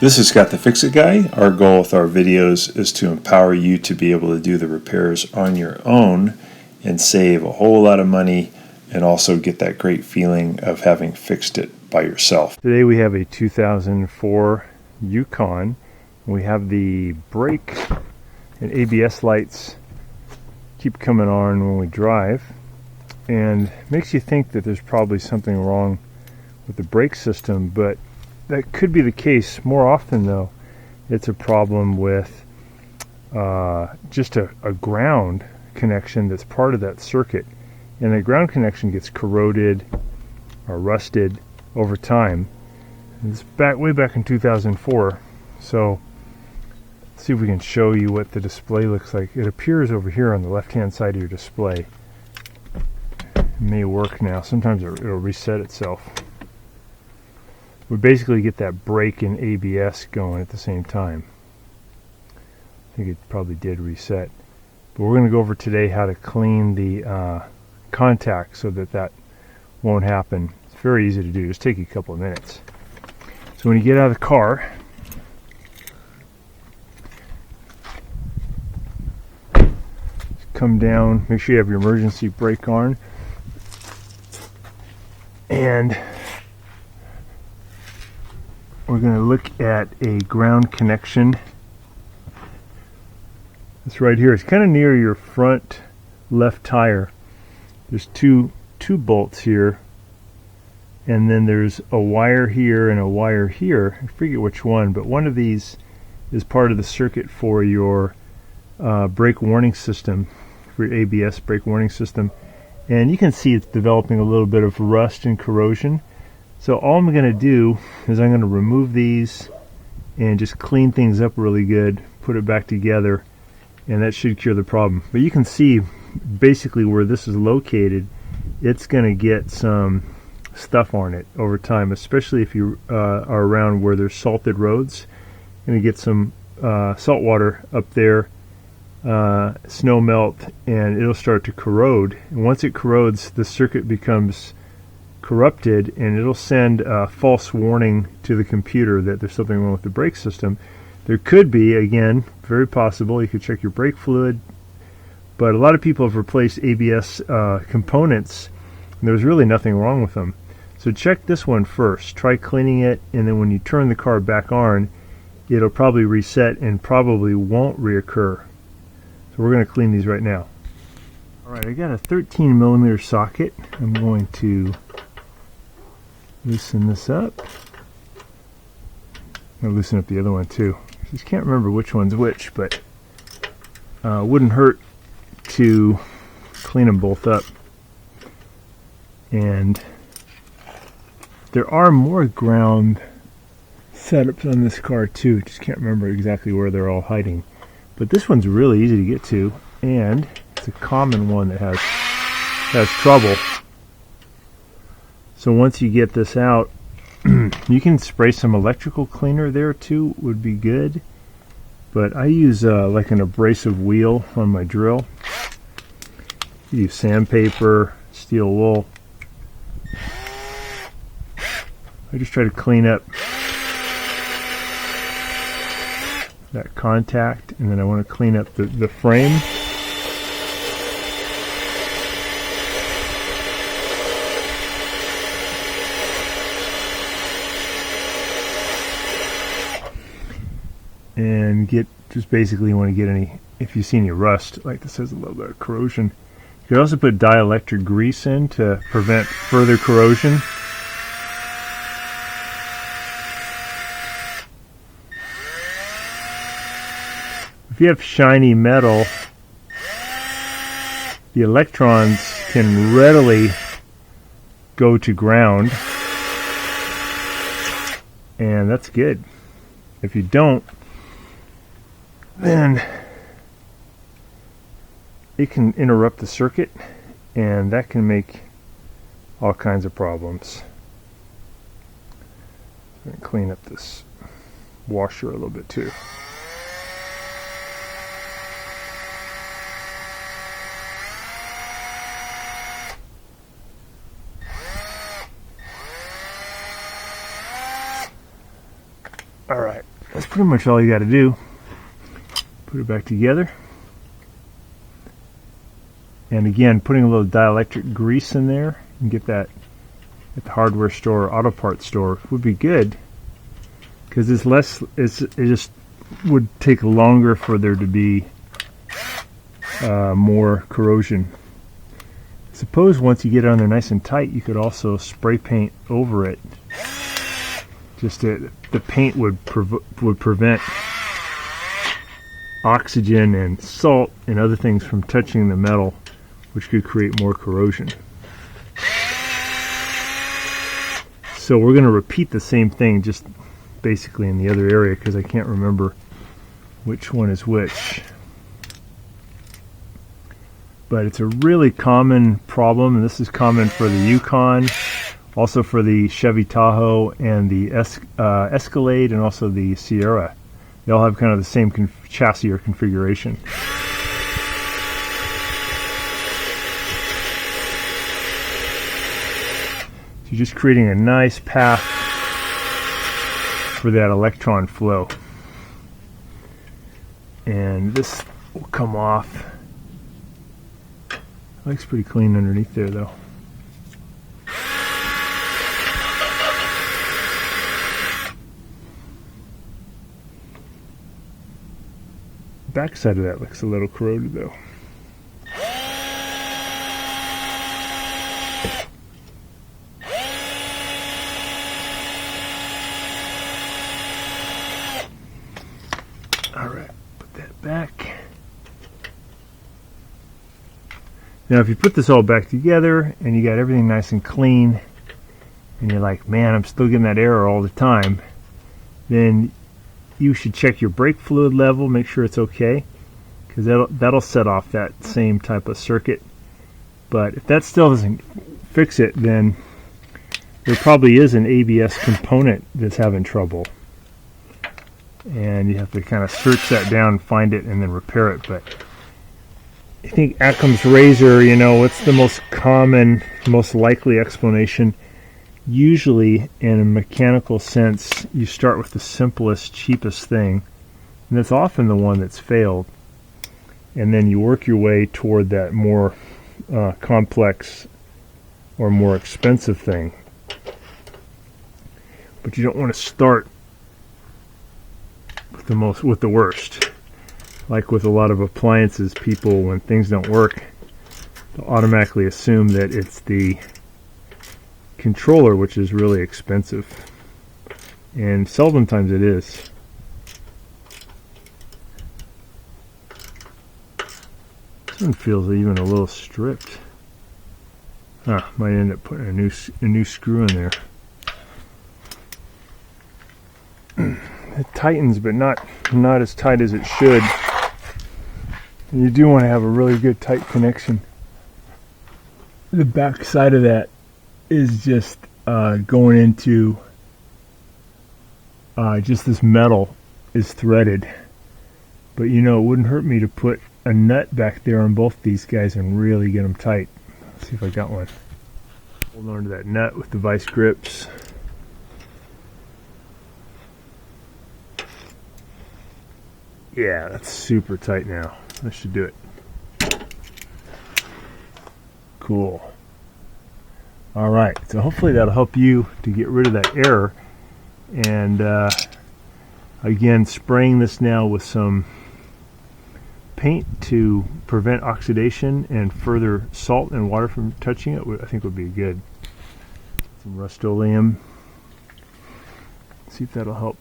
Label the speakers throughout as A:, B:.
A: This is Scott the Fix-It Guy. Our goal with our videos is to empower you to be able to do the repairs on your own and save a whole lot of money and also get that great feeling of having fixed it by yourself. Today we have a 2004 Yukon. We have the brake and ABS lights keep coming on when we drive, and makes you think that there's probably something wrong with the brake system, but that could be the case. More often though, it's a problem with just a ground connection that's part of that circuit, and the ground connection gets corroded or rusted over time. It's way back in 2004. So let's see if we can show you what the display looks like. It appears over here on the left hand side of your display. It may work now. Sometimes it'll reset itself. We basically get that brake and ABS going at the same time. I think it probably did reset. But we're going to go over today how to clean the contact so that won't happen. It's very easy to do. Just take a couple of minutes. So when you get out of the car, come down, make sure you have your emergency brake on, and we're going to look at a ground connection. It's right here. It's kind of near your front left tire. There's two bolts here, and then there's a wire here and a wire here. I forget which one, but one of these is part of the circuit for your brake warning system, for your ABS brake warning system. And you can see it's developing a little bit of rust and corrosion. So all I'm going to do is I'm going to remove these and just clean things up really good, put it back together, and that should cure the problem. But you can see basically where this is located, it's going to get some stuff on it over time, especially if you are around where there's salted roads. You're going to get some salt water up there, snow melt, and it'll start to corrode. And once it corrodes, the circuit becomes corrupted, and it'll send a false warning to the computer that there's something wrong with the brake system. There could be, again, very possible, you could check your brake fluid, but a lot of people have replaced ABS components and there's really nothing wrong with them. So check this one first, try cleaning it, and then when you turn the car back on, it'll probably reset and probably won't reoccur. So we're going to clean these right now. Alright, I got a 13 millimeter socket. I'm going to loosen this up. I'm going to loosen up the other one too. I just can't remember which one's which, but wouldn't hurt to clean them both up. And there are more ground setups on this car too. Just can't remember exactly where they're all hiding. But this one's really easy to get to, and it's a common one that has trouble. So once you get this out, you can spray some electrical cleaner there too, would be good. But I use like an abrasive wheel on my drill. You use sandpaper, steel wool. I just try to clean up that contact, and then I want to clean up the frame. And just basically you want to get if you see any rust, like this has a little bit of corrosion. You could also put dielectric grease in to prevent further corrosion. If you have shiny metal, the electrons can readily go to ground, and that's good. If you don't, then it can interrupt the circuit, and that can make all kinds of problems. I'm going to clean up this washer a little bit too. Alright, that's pretty much all you got to do. Put it back together. And again, putting a little dielectric grease in there, and get that at the hardware store or auto parts store would be good, because it just would take longer for there to be more corrosion. Suppose once you get it on there nice and tight, you could also spray paint over it. Just the paint would prevent oxygen and salt and other things from touching the metal, which could create more corrosion. So we're going to repeat the same thing, just basically in the other area, because I can't remember which one is which. But it's a really common problem, and this is common for the Yukon, also for the Chevy Tahoe and the Escalade, and also the Sierra. They all have kind of the same chassis or configuration. So you're just creating a nice path for that electron flow. And this will come off. Looks pretty clean underneath there though. Back side of that looks a little corroded though. Alright, put that back. Now if you put this all back together and you got everything nice and clean, and you're like, man, I'm still getting that error all the time, then you should check your brake fluid level, make sure it's okay, because that'll set off that same type of circuit. But if that still doesn't fix it, then there probably is an ABS component that's having trouble, and you have to kind of search that down, find it, and then repair it. But I think Occam's razor, you know, what's the most common, most likely explanation? Usually, in a mechanical sense, you start with the simplest, cheapest thing, and that's often the one that's failed, and then you work your way toward that more complex or more expensive thing. But you don't want to start with the worst. Like with a lot of appliances, people, when things don't work, they'll automatically assume that it's the controller, which is really expensive, and seldom times it is. This one feels even a little stripped. Might end up putting a new screw in there. It tightens, but not as tight as it should. And you do want to have a really good tight connection. The back side of that is just going into just this metal is threaded. But you know, it wouldn't hurt me to put a nut back there on both these guys and really get them tight. Let's see if I got one. Hold on to that nut with the vice grips. Yeah, that's super tight now. That should do it. Cool. Alright, so hopefully that'll help you to get rid of that error. And again, spraying this now with some paint to prevent oxidation and further salt and water from touching it, I think would be good. Some Rust-Oleum. See if that'll help.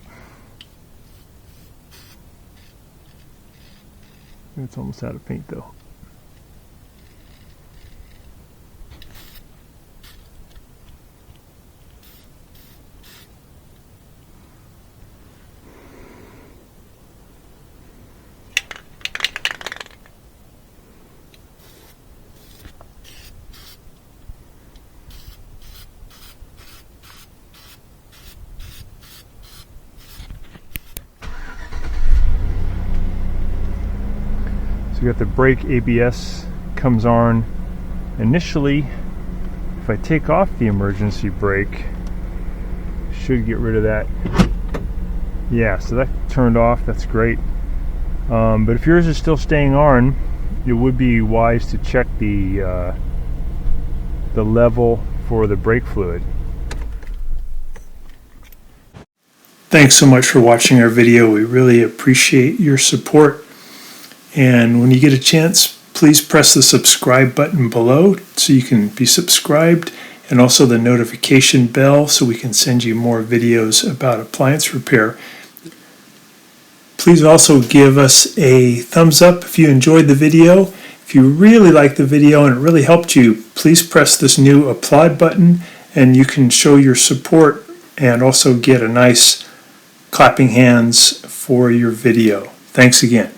A: It's almost out of paint though. You got the brake ABS comes on initially. If I take off the emergency brake, should get rid of that. Yeah, so that turned off. That's great. But if yours is still staying on, it would be wise to check the level for the brake fluid.
B: Thanks so much for watching our video. We really appreciate your support. And when you get a chance, please press the subscribe button below so you can be subscribed, and also the notification bell so we can send you more videos about appliance repair. Please also give us a thumbs up if you enjoyed the video. If you really liked the video and it really helped you, please press this new applaud button and you can show your support and also get a nice clapping hands for your video. Thanks again.